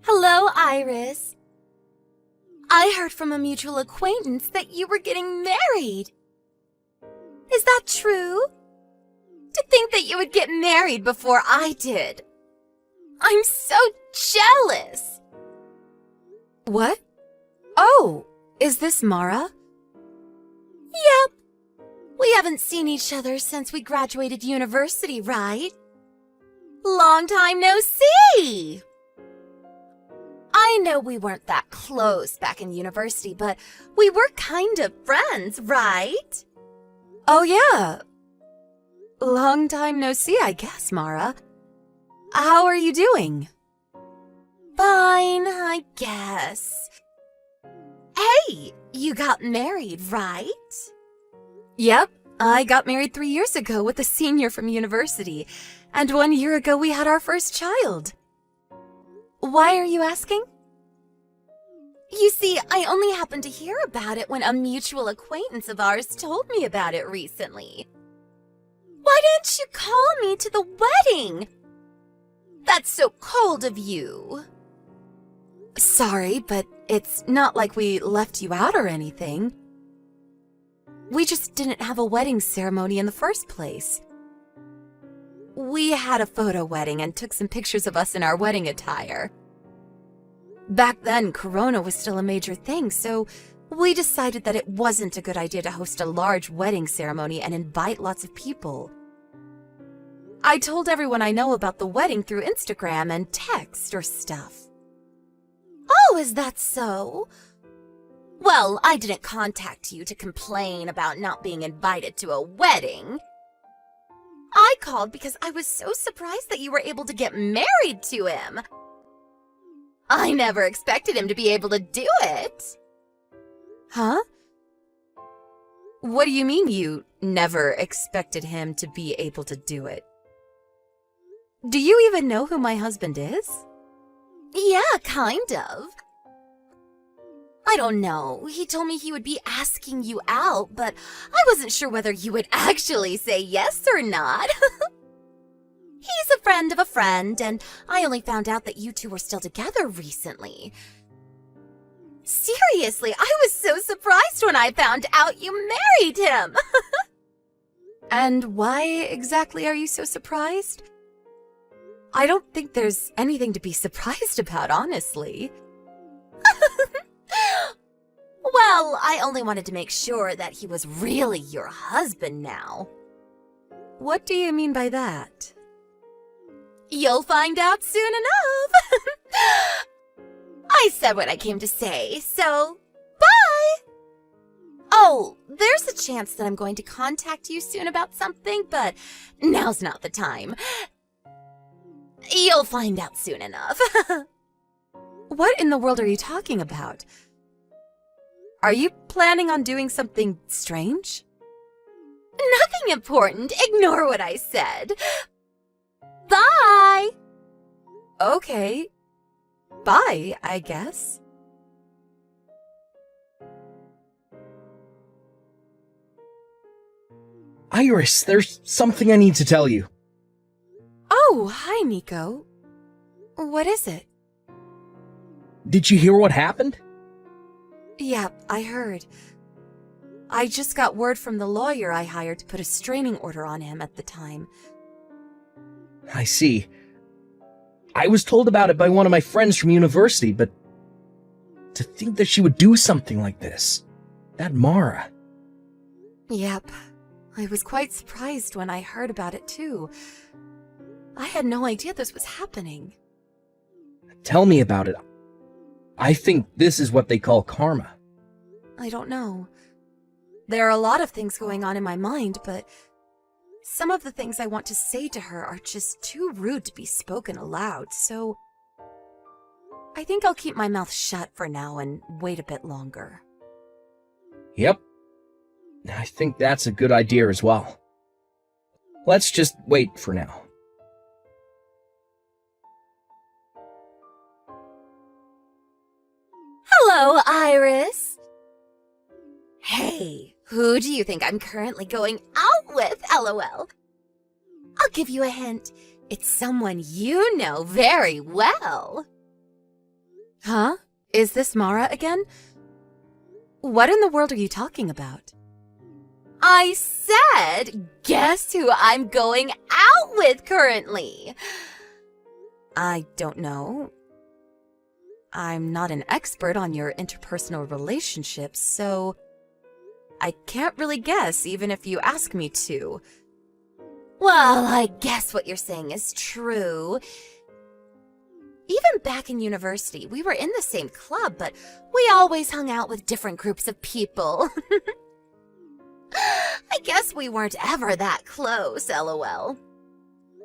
Hello, Iris. I heard from a mutual acquaintance that you were getting married. Is that true? To think that you would get married before I did. I'm so jealous. What? Oh, is this Mara? Yep. We haven't seen each other since we graduated university, right? Long time no see! I know we weren't that close back in university, but we were kind of friends, right? Oh, yeah. Long time no see, I guess, Mara. How are you doing? Fine, I guess. Hey, you got married, right? Yep, I got married 3 years ago with a senior from university, and 1 year ago we had our first child. Why are you asking? You see, I only happened to hear about it when a mutual acquaintance of ours told me about it recently. Why didn't you call me to the wedding? That's so cold of you. Sorry, but it's not like we left you out or anything. We just didn't have a wedding ceremony in the first place. We had a photo wedding and took some pictures of us in our wedding attire. Back then, Corona was still a major thing, so we decided that it wasn't a good idea to host a large wedding ceremony and invite lots of people. I told everyone I know about the wedding through Instagram and text or stuff. Oh, is that so? Well, I didn't contact you to complain about not being invited to a wedding. I called because I was so surprised that you were able to get married to him. I never expected him to be able to do it. Huh? What do you mean you never expected him to be able to do it? Do you even know who my husband is? Yeah, kind of. I don't know. He told me he would be asking you out, but I wasn't sure whether you would actually say yes or not. He's a friend of a friend, and I only found out that you two were still together recently. Seriously, I was so surprised when I found out you married him. And why exactly are you so surprised? I don't think there's anything to be surprised about, honestly. Well, I only wanted to make sure that he was really your husband now. What do you mean by that? You'll find out soon enough. I said what I came to say, so bye! Oh, there's a chance that I'm going to contact you soon about something, but now's not the time. You'll find out soon enough. What in the world are you talking about? Are you planning on doing something strange? Nothing important. Ignore what I said. Bye! Okay. Bye, I guess. Iris, there's something I need to tell you. Oh, hi, Nico. What is it? Did you hear what happened? Yeah, I heard. I just got word from the lawyer I hired to put a restraining order on him at the time. I see. I was told about it by one of my friends from university, but to think that she would do something like this. That Mara. Yep. I was quite surprised when I heard about it, too. I had no idea this was happening. Tell me about it. I think this is what they call karma. I don't know. There are a lot of things going on in my mind, but some of the things I want to say to her are just too rude to be spoken aloud, so I think I'll keep my mouth shut for now and wait a bit longer. Yep. I think that's a good idea as well. Let's just wait for now. Hello, Iris. Hey, who do you think I'm currently going out with, LOL? I'll give you a hint. It's someone you know very well. Huh? Is this Mara again? What in the world are you talking about? I said, guess who I'm going out with currently? I don't know. I'm not an expert on your interpersonal relationships, so I can't really guess even if you ask me to. Well, I guess what you're saying is true. Even back in university, we were in the same club, but we always hung out with different groups of people. I guess we weren't ever that close, lol.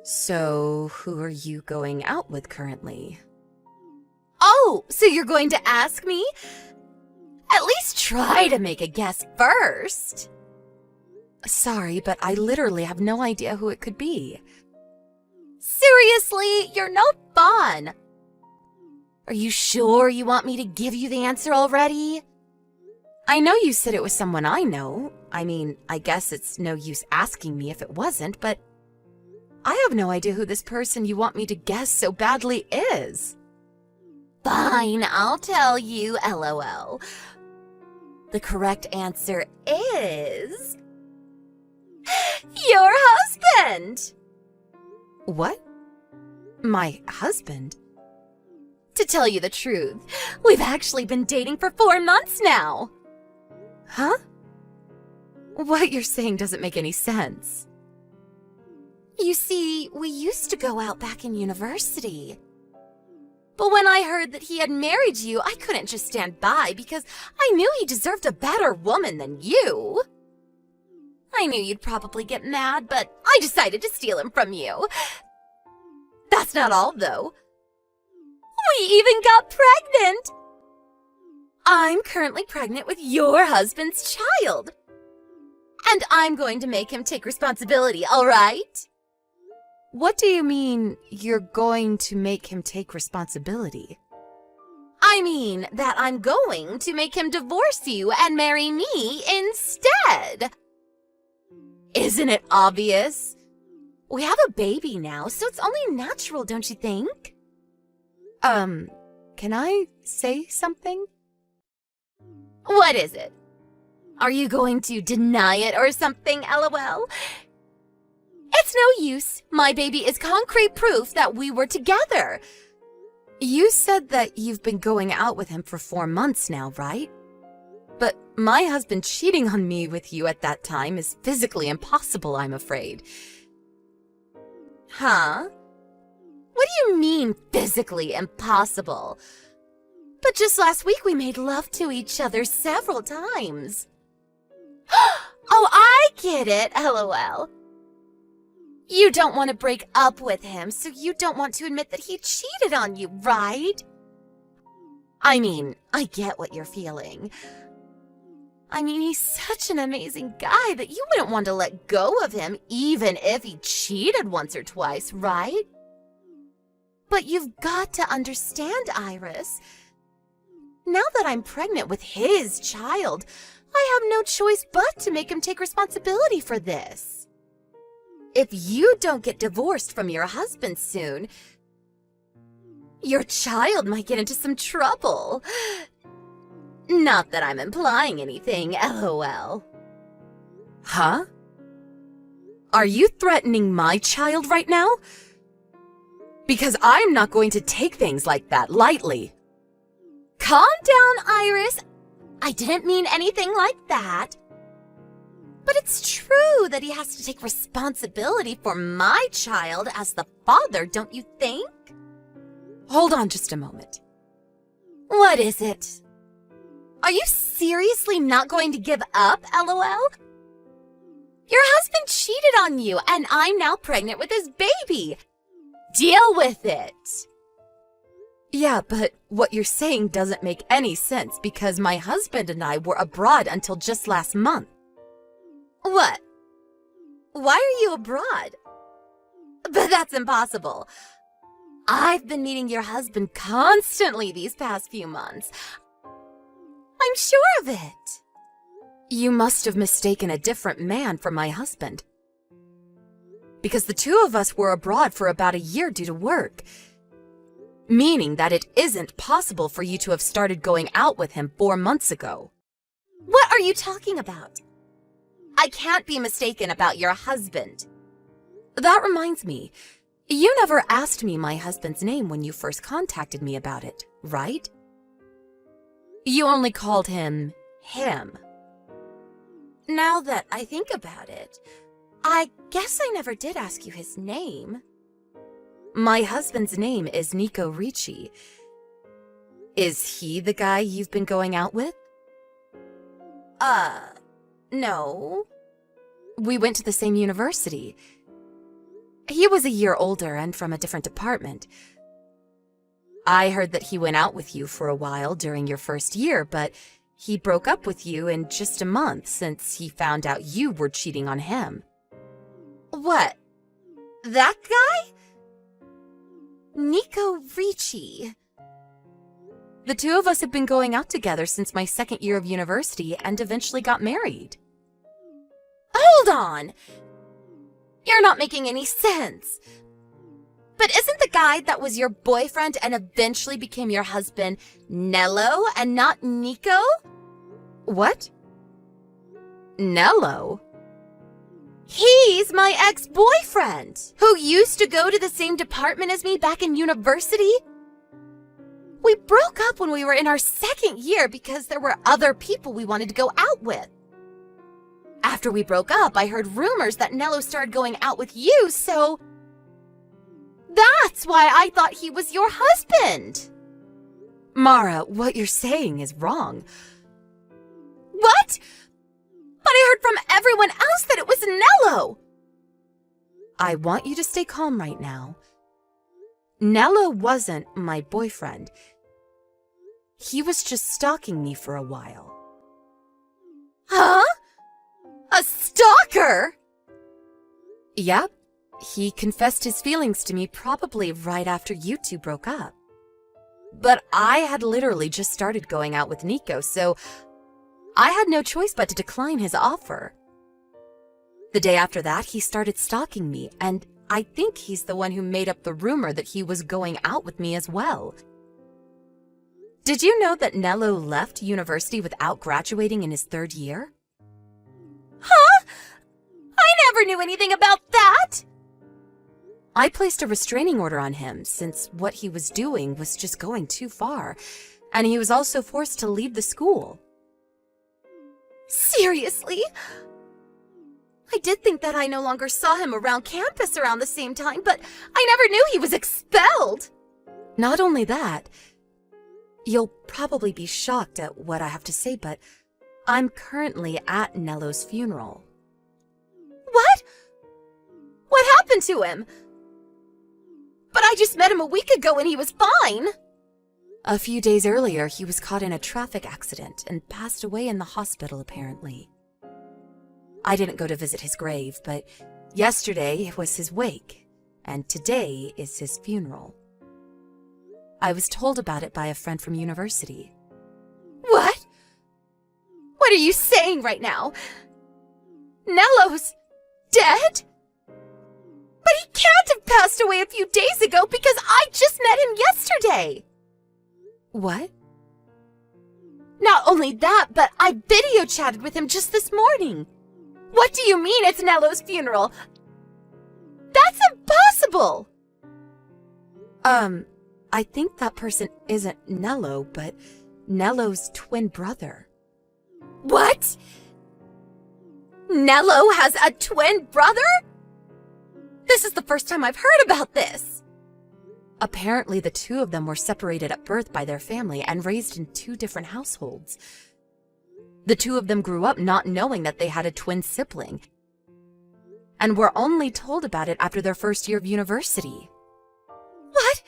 So, who are you going out with currently? Oh, so you're going to ask me? At least try to make a guess first. Sorry, but I literally have no idea who it could be. Seriously, you're no fun. Are you sure you want me to give you the answer already? I know you said it was someone I know. I mean, I guess it's no use asking me if it wasn't, but I have no idea who this person you want me to guess so badly is. Fine, I'll tell you, lol. The correct answer is... your husband! What? My husband? To tell you the truth, we've actually been dating for 4 months now. Huh? What you're saying doesn't make any sense. You see, we used to go out back in university. But when I heard that he had married you, I couldn't just stand by because I knew he deserved a better woman than you. I knew you'd probably get mad, but I decided to steal him from you. That's not all, though. We even got pregnant! I'm currently pregnant with your husband's child. And I'm going to make him take responsibility, all right? What do you mean, you're going to make him take responsibility? I mean that I'm going to make him divorce you and marry me instead. Isn't it obvious? We have a baby now, so it's only natural, don't you think? Can I say something? What is it? Are you going to deny it or something, lol? It's no use. My baby is concrete proof that we were together. You said that you've been going out with him for 4 months now, right? But my husband cheating on me with you at that time is physically impossible, I'm afraid. Huh? What do you mean, physically impossible? But just last week we made love to each other several times. Oh, I get it, lol. You don't want to break up with him, so you don't want to admit that he cheated on you, right? I mean, I get what you're feeling. I mean, he's such an amazing guy that you wouldn't want to let go of him even if he cheated once or twice, right? But you've got to understand, Iris. Now that I'm pregnant with his child, I have no choice but to make him take responsibility for this. If you don't get divorced from your husband soon, your child might get into some trouble. Not that I'm implying anything, lol. Huh? Are you threatening my child right now? Because I'm not going to take things like that lightly. Calm down, Iris. I didn't mean anything like that. But it's true that he has to take responsibility for my child as the father, don't you think? Hold on just a moment. What is it? Are you seriously not going to give up, lol? Your husband cheated on you, and I'm now pregnant with his baby. Deal with it. Yeah, but what you're saying doesn't make any sense because my husband and I were abroad until just last month. What? Why are you abroad? But that's impossible. I've been meeting your husband constantly these past few months. I'm sure of it. You must have mistaken a different man for my husband. Because the two of us were abroad for about a year due to work. Meaning that it isn't possible for you to have started going out with him 4 months ago. What are you talking about? I can't be mistaken about your husband. That reminds me, you never asked me my husband's name when you first contacted me about it, right? You only called him. Now that I think about it, I guess I never did ask you his name. My husband's name is Nico Ricci. Is he the guy you've been going out with? No. We went to the same university. He was a year older and from a different department. I heard that he went out with you for a while during your first year, but he broke up with you in just a month since he found out you were cheating on him. What? That guy? Nico Ricci. The two of us have been going out together since my second year of university and eventually got married. Hold on! You're not making any sense. But isn't the guy that was your boyfriend and eventually became your husband Nello and not Nico? What? Nello? He's my ex-boyfriend, who used to go to the same department as me back in university. We broke up when we were in our second year because there were other people we wanted to go out with. After we broke up, I heard rumors that Nello started going out with you, so that's why I thought he was your husband. Mara, what you're saying is wrong. What? But I heard from everyone else that it was Nello. I want you to stay calm right now. Nello wasn't my boyfriend. He was just stalking me for a while. Huh? A stalker? Yep. He confessed his feelings to me probably right after you two broke up. But I had literally just started going out with Nico, so I had no choice but to decline his offer. The day after that, he started stalking me, and I think he's the one who made up the rumor that he was going out with me as well. Did you know that Nello left university without graduating in his third year? Huh? I never knew anything about that! I placed a restraining order on him since what he was doing was just going too far, and he was also forced to leave the school. Seriously? I did think that I no longer saw him around campus around the same time, but I never knew he was expelled. Not only that, you'll probably be shocked at what I have to say, but I'm currently at Nello's funeral. What? What happened to him? But I just met him a week ago and he was fine. A few days earlier, he was caught in a traffic accident and passed away in the hospital, apparently. I didn't go to visit his grave, but yesterday was his wake, and today is his funeral. I was told about it by a friend from university. What? What are you saying right now? Nello's dead? But he can't have passed away a few days ago because I just met him yesterday. What? Not only that, but I video chatted with him just this morning. What do you mean it's Nello's funeral? That's impossible! I think that person isn't Nello, but Nello's twin brother. What? Nello has a twin brother? This is the first time I've heard about this. Apparently, the two of them were separated at birth by their family and raised in two different households. The two of them grew up not knowing that they had a twin sibling, and were only told about it after their first year of university. What?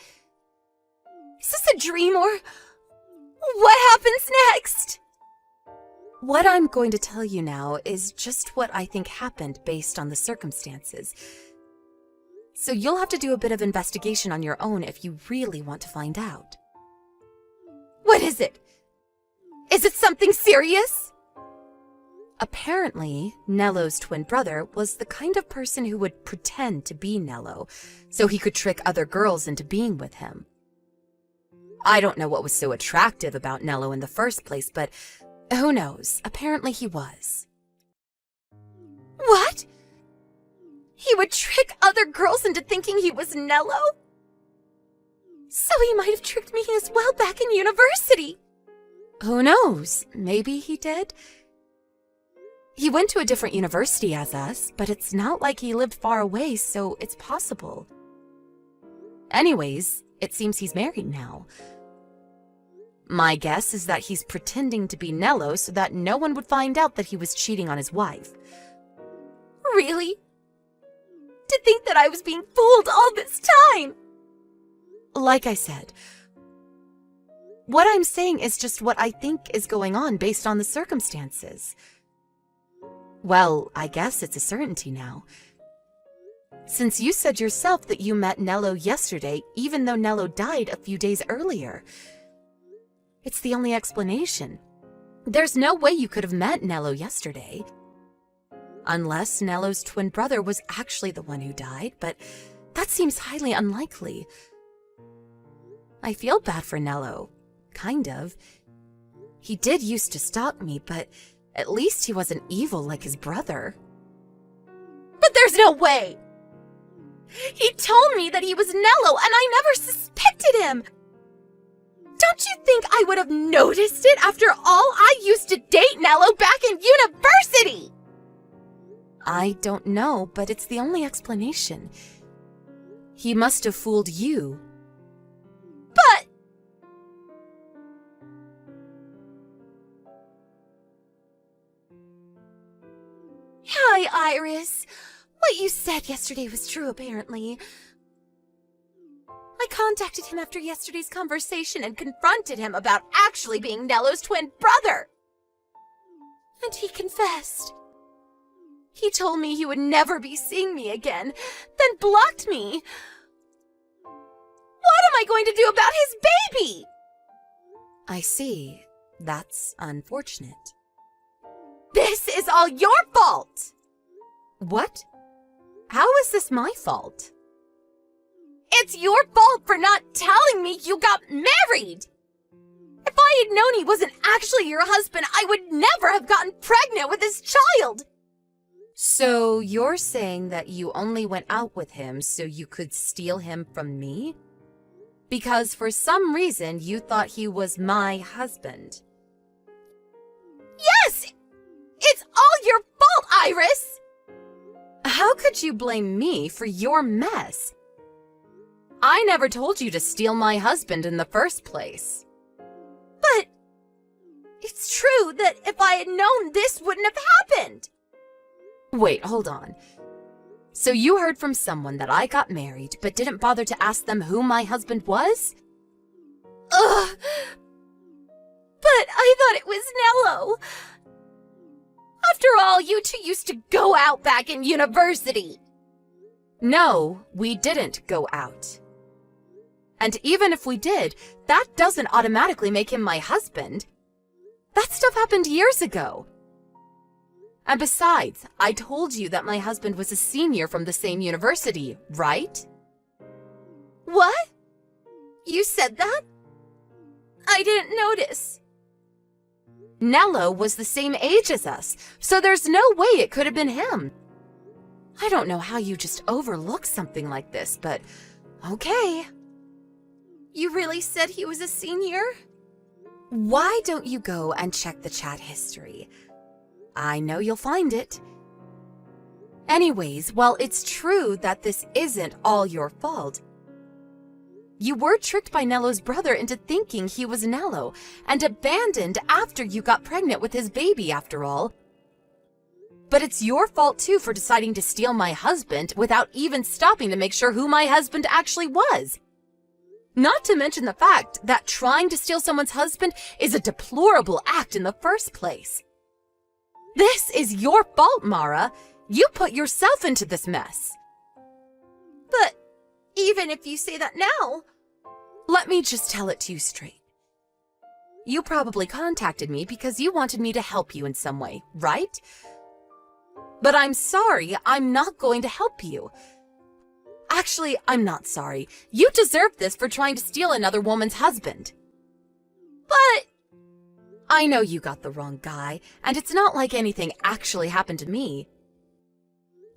Is this a dream or what happens next? What I'm going to tell you now is just what I think happened based on the circumstances. So you'll have to do a bit of investigation on your own if you really want to find out. What is it? Is it something serious? Apparently, Nello's twin brother was the kind of person who would pretend to be Nello, so he could trick other girls into being with him. I don't know what was so attractive about Nello in the first place, but who knows? Apparently he was. What? He would trick other girls into thinking he was Nello? So he might have tricked me as well back in university. Who knows? Maybe he did. He went to a different university as us, but it's not like he lived far away, so it's possible. Anyways, it seems he's married now. My guess is that he's pretending to be Nello so that no one would find out that he was cheating on his wife. Really? To think that I was being fooled all this time! Like I said, what I'm saying is just what I think is going on based on the circumstances. Well, I guess it's a certainty now. Since you said yourself that you met Nello yesterday, even though Nello died a few days earlier. It's the only explanation. There's no way you could have met Nello yesterday. Unless Nello's twin brother was actually the one who died, but that seems highly unlikely. I feel bad for Nello. Kind of. He did used to stalk me, but at least he wasn't evil like his brother. But there's no way! He told me that he was Nello, and I never suspected him! Don't you think I would have noticed it after all? I used to date Nello back in university! I don't know, but it's the only explanation. He must have fooled you. But... Hi, Iris. What you said yesterday was true, apparently. I contacted him after yesterday's conversation and confronted him about actually being Nello's twin brother. And he confessed. He told me he would never be seeing me again, then blocked me. What am I going to do about his baby? I see. That's unfortunate. This is all your fault! What? How is this my fault? It's your fault for not telling me you got married! If I had known he wasn't actually your husband, I would never have gotten pregnant with his child! So you're saying that you only went out with him so you could steal him from me? Because for some reason you thought he was my husband. Yes! It's all your fault, Iris! How could you blame me for your mess? I never told you to steal my husband in the first place. But it's true that if I had known this wouldn't have happened. Wait, hold on. So you heard from someone that I got married, but didn't bother to ask them who my husband was? Ugh! But I thought it was Nello. After all, you two used to go out back in university. No, we didn't go out. And even if we did, that doesn't automatically make him my husband. That stuff happened years ago. And besides, I told you that my husband was a senior from the same university, right? What? You said that? I didn't notice. Nello was the same age as us, so there's no way it could have been him. I don't know how you just overlook something like this, but okay. You really said he was a senior? Why don't you go and check the chat history? I know you'll find it. Anyways, while it's true that this isn't all your fault, you were tricked by Nello's brother into thinking he was Nello and abandoned after you got pregnant with his baby, after all. But it's your fault too for deciding to steal my husband without even stopping to make sure who my husband actually was. Not to mention the fact that trying to steal someone's husband is a deplorable act in the first place. This is your fault, Mara. You put yourself into this mess. But even if you say that now, let me just tell it to you straight. You probably contacted me because you wanted me to help you in some way, right? But I'm sorry, I'm not going to help you. Actually, I'm not sorry. You deserve this for trying to steal another woman's husband. But I know you got the wrong guy, and it's not like anything actually happened to me.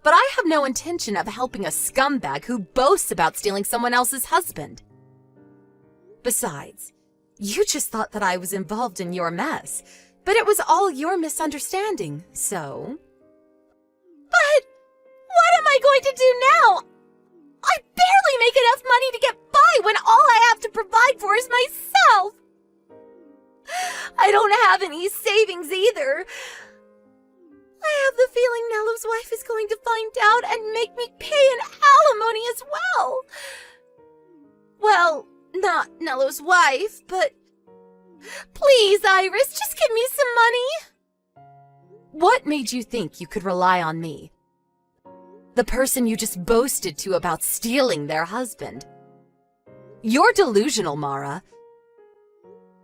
But I have no intention of helping a scumbag who boasts about stealing someone else's husband. Besides, you just thought that I was involved in your mess, but it was all your misunderstanding, so... But what am I going to do now? I barely make enough money to get by when all I have to provide for is myself. I don't have any savings either. I have the feeling Nello's wife is going to find out and make me pay an alimony as well. Well, not Nello's wife, but please, Iris, just give me some money. What made you think you could rely on me? The person you just boasted to about stealing their husband. You're delusional, Mara.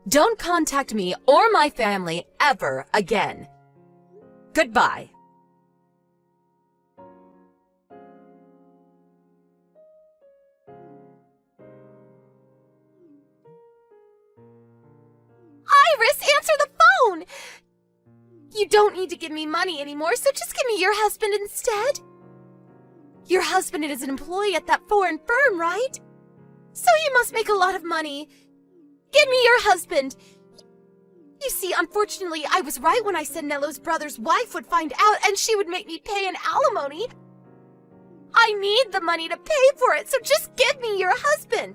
Don't contact me or my family ever again. Goodbye. Iris, answer the phone! You don't need to give me money anymore, so just give me your husband instead. Your husband is an employee at that foreign firm, right? So he must make a lot of money. Give me your husband. You see, unfortunately, I was right when I said Nello's brother's wife would find out and she would make me pay an alimony. I need the money to pay for it, so just give me your husband.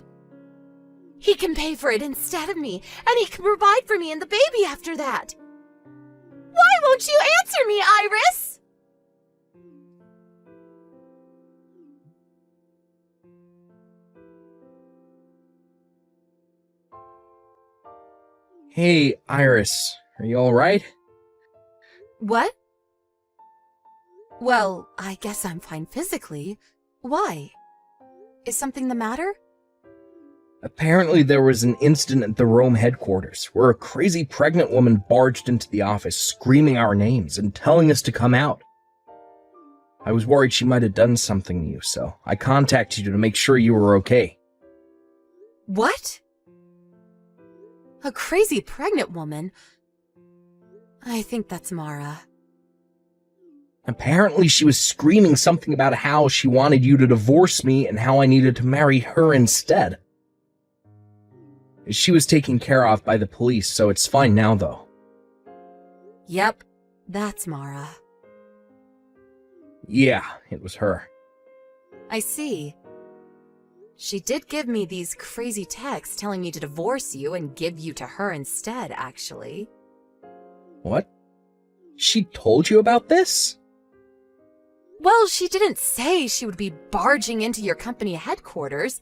He can pay for it instead of me, and he can provide for me and the baby after that. Why won't you answer me, Iris? Hey, Iris, are you alright? What? Well, I guess I'm fine physically. Why? Is something the matter? Apparently there was an incident at the Rome headquarters where a crazy pregnant woman barged into the office screaming our names and telling us to come out. I was worried she might have done something to you, so I contacted you to make sure you were okay. What? A crazy pregnant woman? I think that's Mara. Apparently she was screaming something about how she wanted you to divorce me and how I needed to marry her instead. She was taken care of by the police, so it's fine now, though. Yep, that's Mara. Yeah, it was her. I see. She did give me these crazy texts telling me to divorce you and give you to her instead, actually. What? She told you about this? Well, she didn't say she would be barging into your company headquarters.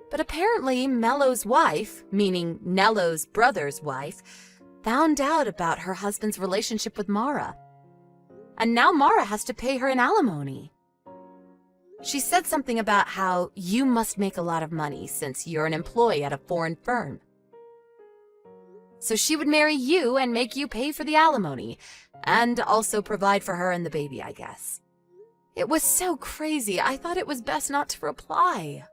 But apparently Mello's wife, meaning Nello's brother's wife, found out about her husband's relationship with Mara. And now Mara has to pay her an alimony. She said something about how you must make a lot of money since you're an employee at a foreign firm. So she would marry you and make you pay for the alimony, and also provide for her and the baby, I guess. It was so crazy, I thought it was best not to reply.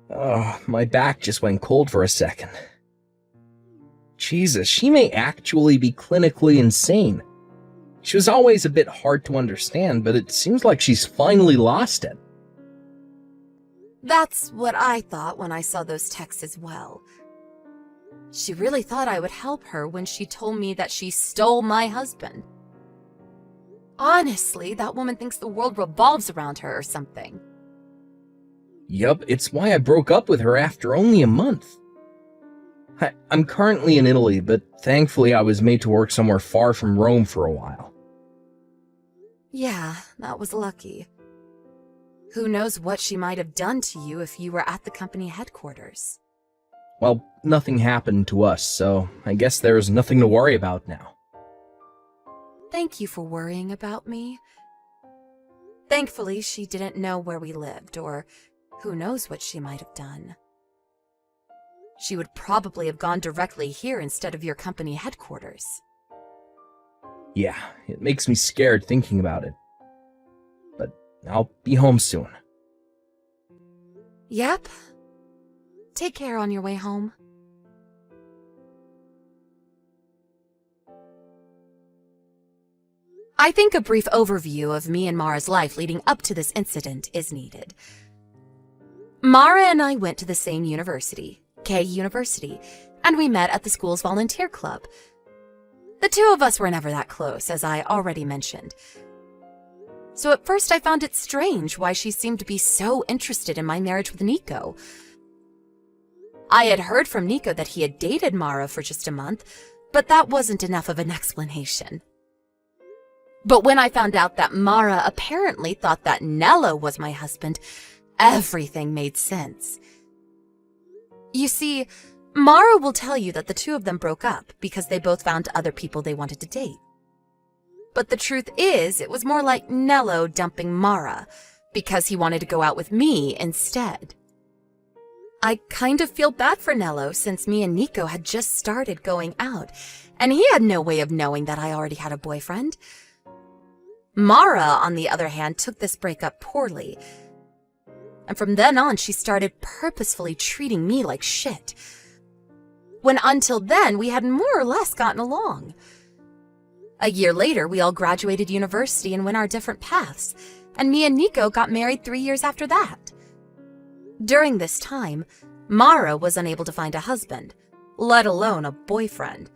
Oh, my back just went cold for a second. Jesus, she may actually be clinically insane. She was always a bit hard to understand, but it seems like she's finally lost it. That's what I thought when I saw those texts as well. She really thought I would help her when she told me that she stole my husband. Honestly, that woman thinks the world revolves around her or something. Yup, it's why I broke up with her after only a month. I'm currently in Italy, but thankfully I was made to work somewhere far from Rome for a while. Yeah, that was lucky. Who knows what she might have done to you if you were at the company headquarters. Well, nothing happened to us, so I guess there's nothing to worry about now. Thank you for worrying about me. Thankfully, she didn't know where we lived, or who knows what she might have done. She would probably have gone directly here instead of your company headquarters. Yeah, it makes me scared thinking about it. But I'll be home soon. Yep. Take care on your way home. I think a brief overview of me and Mara's life leading up to this incident is needed. Mara and I went to the same university, K University, and we met at the school's volunteer club. The two of us were never that close, as I already mentioned. So at first I found it strange why she seemed to be so interested in my marriage with Nico. I had heard from Nico that he had dated Mara for just a month, but that wasn't enough of an explanation. But when I found out that Mara apparently thought that Nello was my husband, everything made sense. You see, Mara will tell you that the two of them broke up because they both found other people they wanted to date. But the truth is, it was more like Nello dumping Mara because he wanted to go out with me instead. I kind of feel bad for Nello since me and Nico had just started going out, and he had no way of knowing that I already had a boyfriend. Mara, on the other hand, took this breakup poorly. And from then on, she started purposefully treating me like shit. When until then, we had more or less gotten along. A year later, we all graduated university and went our different paths, and me and Nico got married 3 years after that. During this time, Mara was unable to find a husband, let alone a boyfriend.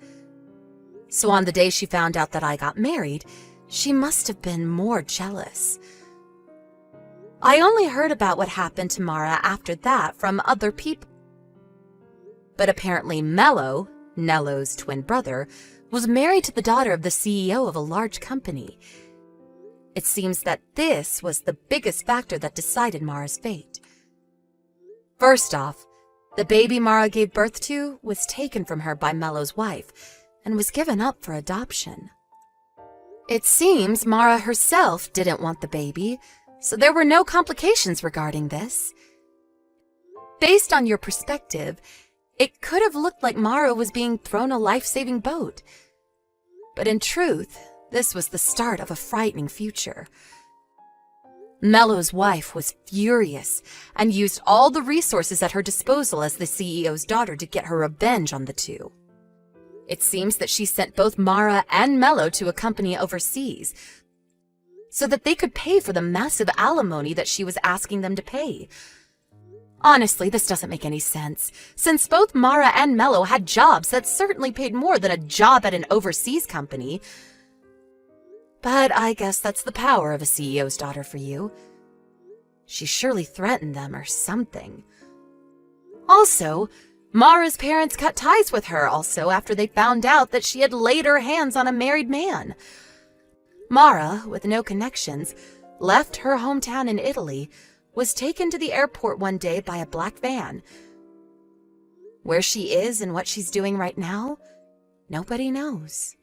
So on the day she found out that I got married, she must have been more jealous. I only heard about what happened to Mara after that from other people. But apparently Mello, Nello's twin brother, was married to the daughter of the CEO of a large company. It seems that this was the biggest factor that decided Mara's fate. First off, the baby Mara gave birth to was taken from her by Mello's wife and was given up for adoption. It seems Mara herself didn't want the baby, so there were no complications regarding this. Based on your perspective, it could have looked like Mara was being thrown a life-saving boat. But in truth, this was the start of a frightening future. Mello's wife was furious and used all the resources at her disposal as the CEO's daughter to get her revenge on the two. It seems that she sent both Mara and Mello to a company overseas so that they could pay for the massive alimony that she was asking them to pay. Honestly, this doesn't make any sense, since both Mara and Mello had jobs that certainly paid more than a job at an overseas company. But I guess that's the power of a CEO's daughter for you. She surely threatened them or something. Also, Mara's parents cut ties with her also after they found out that she had laid her hands on a married man. Mara, with no connections, left her hometown in Italy, was taken to the airport one day by a black van. Where she is and what she's doing right now, nobody knows.